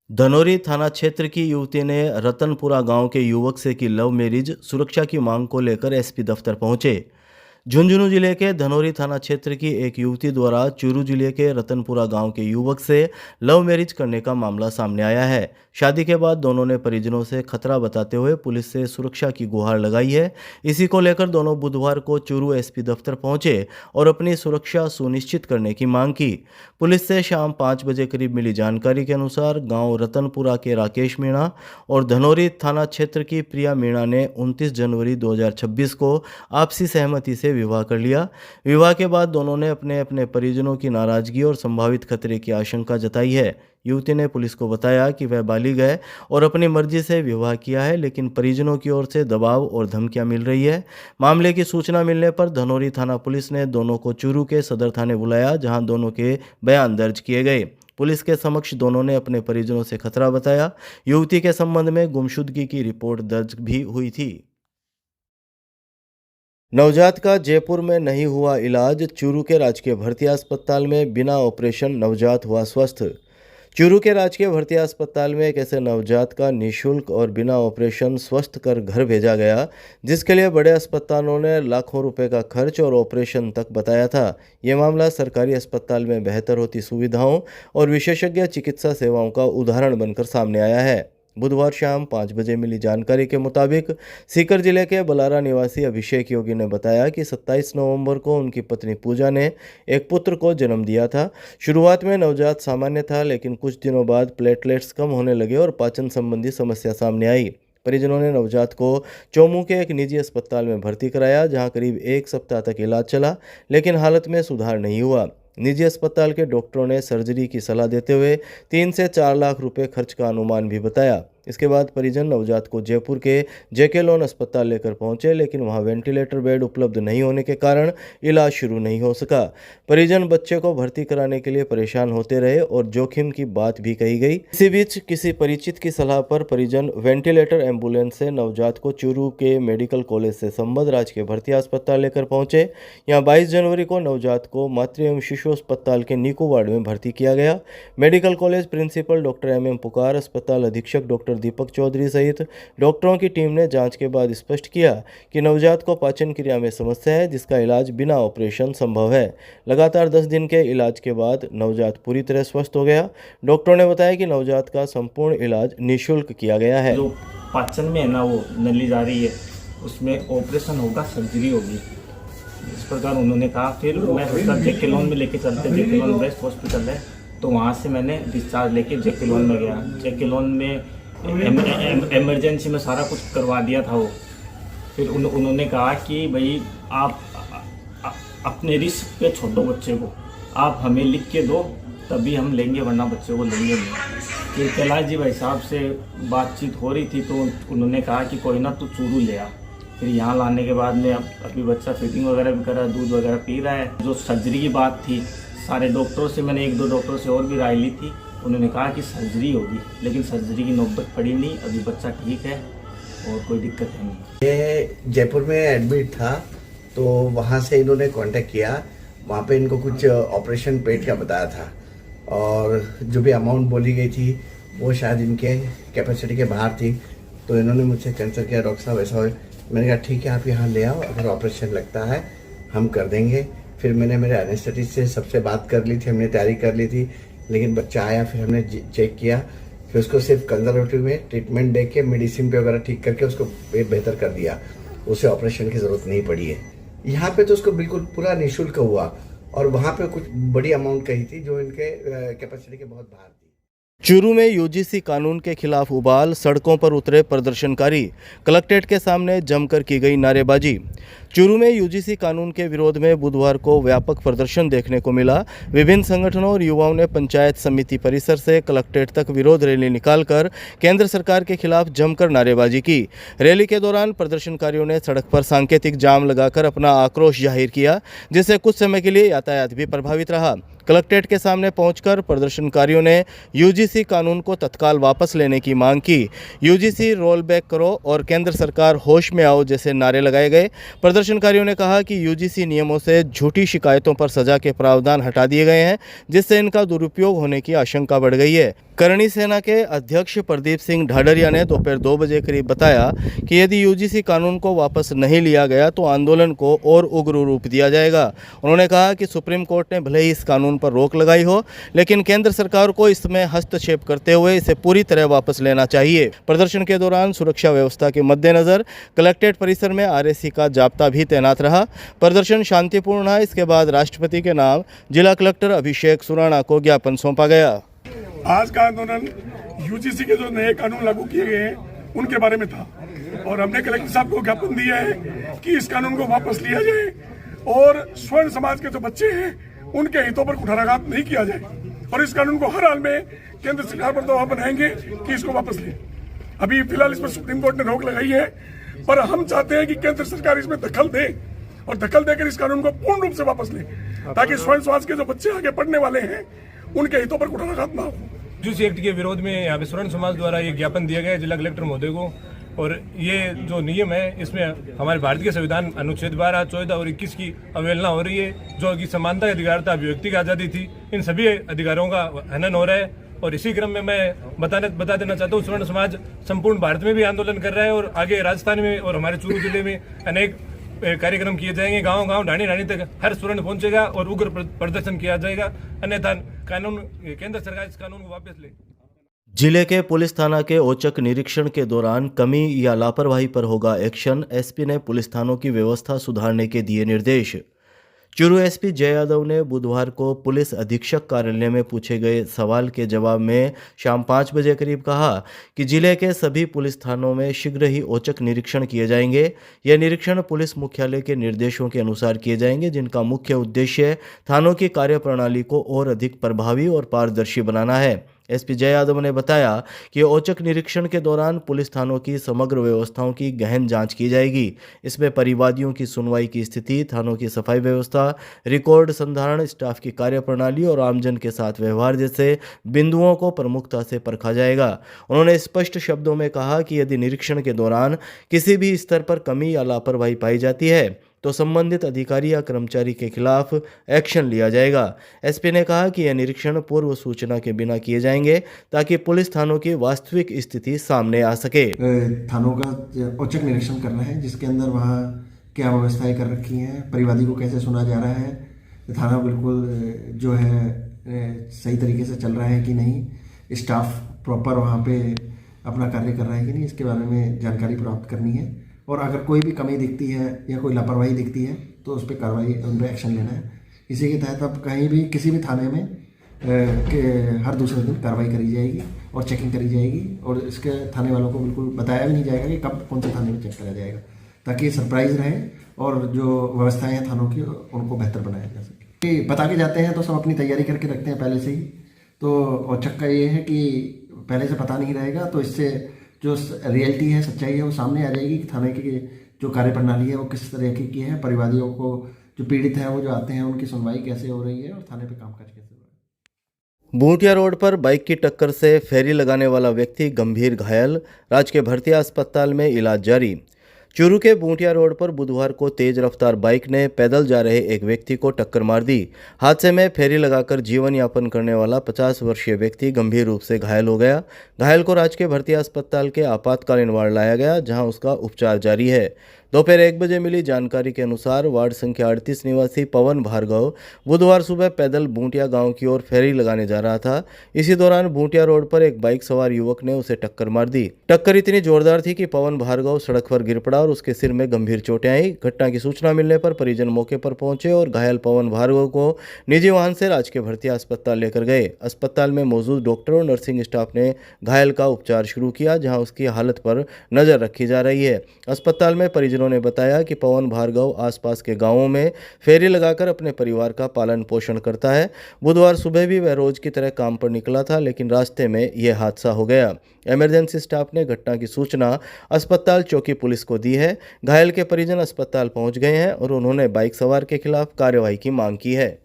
धनोरी थाना क्षेत्र की युवती ने रतनपुरा गांव के युवक से की लव मैरिज। सुरक्षा की मांग को लेकर एसपी दफ्तर पहुंचे। झुंझुनू जिले के धनोरी थाना क्षेत्र की एक युवती द्वारा चूरू जिले के रतनपुरा गांव के युवक से लव मैरिज करने का मामला सामने आया है। शादी के बाद दोनों ने परिजनों से खतरा बताते हुए पुलिस से सुरक्षा की गुहार लगाई है। इसी को लेकर दोनों बुधवार को चूरू एसपी दफ्तर पहुंचे और अपनी सुरक्षा सुनिश्चित करने की मांग की। पुलिस से शाम 5 बजे करीब मिली जानकारी के अनुसार गांव रतनपुरा के राकेश मीणा और धनोरी थाना क्षेत्र की प्रिया मीणा ने 29 जनवरी 2026 को आपसी सहमति से विवाह कर लिया। विवाह के बाद दोनों ने अपने अपने परिजनों की नाराजगी और संभावित खतरे की आशंका जताई है। युवती ने पुलिस को बताया कि वह बालिग है और अपनी मर्जी से विवाह किया है, लेकिन परिजनों की ओर से दबाव और धमकियां मिल रही है। मामले की सूचना मिलने पर धनोरी थाना पुलिस ने दोनों को चूरू के सदर थाने बुलाया, जहां दोनों के बयान दर्ज किए गए। पुलिस के समक्ष दोनों ने अपने परिजनों से खतरा बताया। युवती के संबंध में गुमशुदगी की रिपोर्ट दर्ज भी हुई थी। नवजात का जयपुर में नहीं हुआ इलाज। चूरू के राजकीय भर्ती अस्पताल में बिना ऑपरेशन नवजात हुआ स्वस्थ। चूरू के राजकीय भर्ती अस्पताल में एक ऐसे नवजात का निःशुल्क और बिना ऑपरेशन स्वस्थ कर घर भेजा गया, जिसके लिए बड़े अस्पतालों ने लाखों रुपए का खर्च और ऑपरेशन तक बताया था। ये मामला सरकारी अस्पताल में बेहतर होती सुविधाओं और विशेषज्ञ चिकित्सा सेवाओं का उदाहरण बनकर सामने आया है। बुधवार शाम 5 बजे मिली जानकारी के मुताबिक सीकर जिले के बलारा निवासी अभिषेक योगी ने बताया कि 27 नवंबर को उनकी पत्नी पूजा ने एक पुत्र को जन्म दिया था। शुरुआत में नवजात सामान्य था, लेकिन कुछ दिनों बाद प्लेटलेट्स कम होने लगे और पाचन संबंधी समस्या सामने आई। परिजनों ने नवजात को चोमू के एक निजी अस्पताल में भर्ती कराया, जहां करीब 1 सप्ताह तक इलाज चला, लेकिन हालत में सुधार नहीं हुआ। निजी अस्पताल के डॉक्टरों ने सर्जरी की सलाह देते हुए 3 से 4 लाख रुपए खर्च का अनुमान भी बताया। इसके बाद परिजन नवजात को जयपुर के जेके लोन अस्पताल लेकर पहुंचे, लेकिन वहां वेंटिलेटर बेड उपलब्ध नहीं होने के कारण इलाज शुरू नहीं हो सका। परिजन बच्चे को भर्ती कराने के लिए परेशान होते रहे और जोखिम की बात भी कही गई। इसी बीच किसी परिचित की सलाह पर परिजन वेंटिलेटर एम्बुलेंस से नवजात को चूरू के मेडिकल कॉलेज से संबद्ध राजकीय भर्ती अस्पताल लेकर पहुंचे। यहाँ 22 जनवरी को नवजात को मातृ एवं शिशु अस्पताल के नीको वार्ड में भर्ती किया गया। Medical college principal doctor MM Pukar, अस्पताल अधीक्षक डॉक्टर दीपक चौधरी सहित डॉक्टरों की टीम ने जांच के बाद स्पष्ट किया कि नवजात को पाचन क्रिया में समस्या है, जिसका इलाज बिना ऑपरेशन संभव है। लगातार 10 दिन के इलाज के बाद नवजात पूरी तरह स्वस्थ हो गया। डॉक्टरों ने बताया कि नवजात का संपूर्ण इलाज निःशुल्क किया गया है। जो पाचन में है ना, वो नली जा रही है, उसमें ऑपरेशन होगा, सर्जरी होगी, इस प्रकार उन्होंने कहा। फिर मैं सोचा जेके लोन में लेके चलते, जेके लोन बेस्ट हॉस्पिटल है, तो वहाँ से मैंने डिस्चार्ज लेके जेके लोन में गया। जेके लोन में इमरजेंसी में सारा कुछ करवा दिया था वो। फिर उन्होंने कहा कि भाई आप अपने रिस्क पे छोड़ो बच्चे को, आप हमें लिख के दो तभी हम लेंगे, वरना बच्चे को लेंगे नहीं। फिर कैलाश जी भाई साहब से बातचीत हो रही थी, तो उन्होंने कहा कि कोई ना तू चूरू ले आ। फिर यहाँ लाने के बाद में अभी बच्चा फीडिंग वगैरह भी कर रहा है, दूध वगैरह पी रहा है। जो सर्जरी की बात थी, सारे डॉक्टरों से मैंने 1-2 डॉक्टरों से और भी राय ली थी। उन्होंने कहा कि सर्जरी होगी, लेकिन सर्जरी की नौबत पड़ी नहीं। अभी बच्चा ठीक है और कोई दिक्कत नहीं। ये जयपुर में एडमिट था, तो वहाँ से इन्होंने कांटेक्ट किया। वहाँ पे इनको कुछ ऑपरेशन पेट का बताया था, और जो भी अमाउंट बोली गई थी वो शायद इनके कैपेसिटी के बाहर थी। तो इन्होंने मुझसे कंसल्ट किया, डॉक्टर साहब ऐसा हो। मैंने कहा ठीक है, आप यहाँ ले आओ, अगर ऑपरेशन लगता है हम कर देंगे। फिर मैंने मेरे एनेस्थेटिस्ट से सबसे बात कर ली थी, हमने तैयारी कर ली थी, लेकिन बच्चा आया। फिर हमने चेक किया, फिर उसको सिर्फ कंजर्वेटिव में ट्रीटमेंट दे के मेडिसिन पे वगैरह ठीक करके उसको बेहतर कर दिया। उसे ऑपरेशन की ज़रूरत नहीं पड़ी है। यहाँ पे तो उसको बिल्कुल पूरा निःशुल्क हुआ, और वहाँ पे कुछ बड़ी अमाउंट कही थी जो इनके कैपेसिटी के बहुत बाहर थी। चूरू में यूजीसी कानून के खिलाफ उबाल, सड़कों पर उतरे प्रदर्शनकारी। कलेक्ट्रेट के सामने जमकर की गई नारेबाजी। चूरू में यूजीसी कानून के विरोध में बुधवार को व्यापक प्रदर्शन देखने को मिला। विभिन्न संगठनों और युवाओं ने पंचायत समिति परिसर से कलेक्ट्रेट तक विरोध रैली निकालकर केंद्र सरकार के खिलाफ जमकर नारेबाजी की। रैली के दौरान प्रदर्शनकारियों ने सड़क पर सांकेतिक जाम लगाकर अपना आक्रोश जाहिर किया, जिससे कुछ समय के लिए यातायात भी प्रभावित रहा। कलेक्ट्रेट के सामने पहुंचकर प्रदर्शनकारियों ने यूजीसी कानून को तत्काल वापस लेने की मांग की। यूजीसी रोल बैक करो और केंद्र सरकार होश में आओ जैसे नारे लगाए गए। प्रदर्शनकारियों ने कहा कि यूजीसी नियमों से झूठी शिकायतों पर सजा के प्रावधान हटा दिए गए हैं, जिससे इनका दुरुपयोग होने की आशंका बढ़ गई है। करणी सेना के अध्यक्ष प्रदीप सिंह ढाडरिया ने दोपहर 2 बजे करीब बताया कि यदि यूजीसी कानून को वापस नहीं लिया गया तो आंदोलन को और उग्र रूप दिया जाएगा। उन्होंने कहा कि सुप्रीम कोर्ट ने भले ही इस कानून पर रोक लगाई हो, लेकिन केंद्र सरकार को इसमें हस्तक्षेप करते हुए इसे पूरी तरह वापस लेना चाहिए। प्रदर्शन के दौरान सुरक्षा व्यवस्था के मद्देनजर कलेक्ट्रेट परिसर में आरएसी का जाब्ता भी तैनात रहा। प्रदर्शन शांतिपूर्ण रहा। इसके बाद राष्ट्रपति के नाम जिला कलेक्टर अभिषेक सुराणा को ज्ञापन सौंपा गया। आज का आंदोलन यूजीसी के जो नए कानून लागू किए गए हैं उनके बारे में था और हमने कलेक्टर साहब को ज्ञापन दिया है कि इस कानून को वापस लिया जाए और स्वर्ण समाज के जो बच्चे हैं उनके हितों पर कुठाराघात नहीं किया जाए और इस कानून को हर हाल में केंद्र सरकार पर दबाव बनाएंगे कि इसको वापस ले। अभी फिलहाल इस पर सुप्रीम कोर्ट ने रोक लगाई है, पर हम चाहते हैं कि केंद्र सरकार इसमें दखल दे और दखल देकर इस कानून को पूर्ण रूप से वापस ले, ताकि स्वर्ण समाज के जो बच्चे आगे पढ़ने वाले हैं उनके हितों पर कुठाराघात ना हो। यूजीसी एक्ट के विरोध में यहाँ पे स्वर्ण समाज द्वारा ये ज्ञापन दिया गया है जिला कलेक्टर महोदय को, और ये जो नियम है इसमें हमारे भारतीय संविधान अनुच्छेद 12, 14 और 21 की अवहेलना हो रही है, जो कि समानता, अधिकारिता, अभिव्यक्ति की आज़ादी थी, इन सभी अधिकारों का हनन हो रहा है। और इसी क्रम में मैं बता देना चाहता हूँ, स्वर्ण समाज संपूर्ण भारत में भी आंदोलन कर रहा है और आगे राजस्थान में और हमारे चूरू जिले में अनेक कार्यक्रम किए जाएंगे। गांव-गांव, ढाणी तक हर स्वर्ण पहुंचेगा और उग्र प्रदर्शन किया जाएगा, अन्यथा कानून केंद्र सरकार इस कानून को वापस ले। जिले के पुलिस थाना के औचक निरीक्षण के दौरान कमी या लापरवाही पर होगा एक्शन। एसपी ने पुलिस थानों की व्यवस्था सुधारने के दिए निर्देश। चूरू एसपी जय यादव ने बुधवार को पुलिस अधीक्षक कार्यालय में पूछे गए सवाल के जवाब में शाम 5 बजे करीब कहा कि जिले के सभी पुलिस थानों में शीघ्र ही औचक निरीक्षण किए जाएंगे। यह निरीक्षण पुलिस मुख्यालय के निर्देशों के अनुसार किए जाएंगे, जिनका मुख्य उद्देश्य थानों की कार्यप्रणाली को और अधिक प्रभावी और पारदर्शी बनाना है। एसपी जय यादव ने बताया कि औचक निरीक्षण के दौरान पुलिस थानों की समग्र व्यवस्थाओं की गहन जांच की जाएगी। इसमें परिवादियों की सुनवाई की स्थिति, थानों की सफाई व्यवस्था, रिकॉर्ड संधारण, स्टाफ की कार्यप्रणाली और आमजन के साथ व्यवहार जैसे बिंदुओं को प्रमुखता से परखा जाएगा। उन्होंने स्पष्ट शब्दों में कहा कि यदि निरीक्षण के दौरान किसी भी स्तर पर कमी या लापरवाही पाई जाती है तो संबंधित अधिकारी या कर्मचारी के खिलाफ एक्शन लिया जाएगा। एसपी ने कहा कि यह निरीक्षण पूर्व सूचना के बिना किए जाएंगे ताकि पुलिस थानों की वास्तविक स्थिति सामने आ सके। थानों का औचक निरीक्षण करना है, जिसके अंदर वहाँ क्या व्यवस्थाएं कर रखी हैं, परिवादी को कैसे सुना जा रहा है, थाना बिल्कुल जो है सही तरीके से चल रहा है कि नहीं, स्टाफ प्रॉपर वहाँ पे अपना कार्य कर रहा है कि नहीं, इसके बारे में जानकारी प्राप्त करनी है। और अगर कोई भी कमी दिखती है या कोई लापरवाही दिखती है तो उस पर कार्रवाई, उन पर एक्शन लेना है। इसी के तहत अब कहीं भी किसी भी थाने में के हर दूसरे दिन कार्रवाई करी जाएगी और चेकिंग करी जाएगी और इसके थाने वालों को बिल्कुल बताया भी नहीं जाएगा कि कब कौन से थाने में चेक करा जाएगा, ताकि सरप्राइज रहे और जो व्यवस्थाएँ हैं थानों की उनको बेहतर बनाया जा सके। बता के जाते हैं तो सब अपनी तैयारी करके रखते हैं पहले से ही, तो औचक का ये है कि पहले से पता नहीं रहेगा, तो इससे जो रियलिटी है, सच्चाई है, वो सामने आ जाएगी कि थाने की जो कार्यप्रणाली है वो किस तरह की है, परिवादियों को जो पीड़ित हैं वो जो आते हैं उनकी सुनवाई कैसे हो रही है और थाने पे कामकाज कैसे हो रहा है। बूटिया रोड पर बाइक की टक्कर से फेरी लगाने वाला व्यक्ति गंभीर घायल, राजकीय भर्तिया अस्पताल में इलाज जारी। चूरू के बूटिया रोड पर बुधवार को तेज रफ्तार बाइक ने पैदल जा रहे एक व्यक्ति को टक्कर मार दी। हादसे में फेरी लगाकर जीवन यापन करने वाला 50 वर्षीय व्यक्ति गंभीर रूप से घायल हो गया। घायल को राजकीय भर्तिया अस्पताल के आपातकालीन वार्ड लाया गया, जहां उसका उपचार जारी है। दोपहर 1 बजे मिली जानकारी के अनुसार वार्ड संख्या 38 निवासी पवन भार्गव बुधवार सुबह पैदल बूटिया गांव की ओर फेरी लगाने जा रहा था। इसी दौरान बूटिया रोड पर एक बाइक सवार युवक ने उसे टक्कर मार दी। टक्कर इतनी जोरदार थी कि पवन भार्गव सड़क पर गिर पड़ा और उसके सिर में गंभीर चोटें आई। घटना की सूचना मिलने पर परिजन मौके पर पहुंचे और घायल पवन भार्गव को निजी वाहन से राजकीय भर्तिया अस्पताल लेकर गए। अस्पताल में मौजूद डॉक्टर और नर्सिंग स्टाफ ने घायल का उपचार शुरू किया, जहां उसकी हालत पर नजर रखी जा रही है। अस्पताल में परिजनों ने बताया कि पवन भार्गव आसपास के गांवों में फेरी लगाकर अपने परिवार का पालन पोषण करता है। बुधवार सुबह भी वह रोज की तरह काम पर निकला था, लेकिन रास्ते में यह हादसा हो गया। इमरजेंसी स्टाफ ने घटना की सूचना अस्पताल चौकी पुलिस को दी है। घायल के परिजन अस्पताल पहुंच गए हैं और उन्होंने बाइक सवार के खिलाफ कार्रवाई की मांग की है।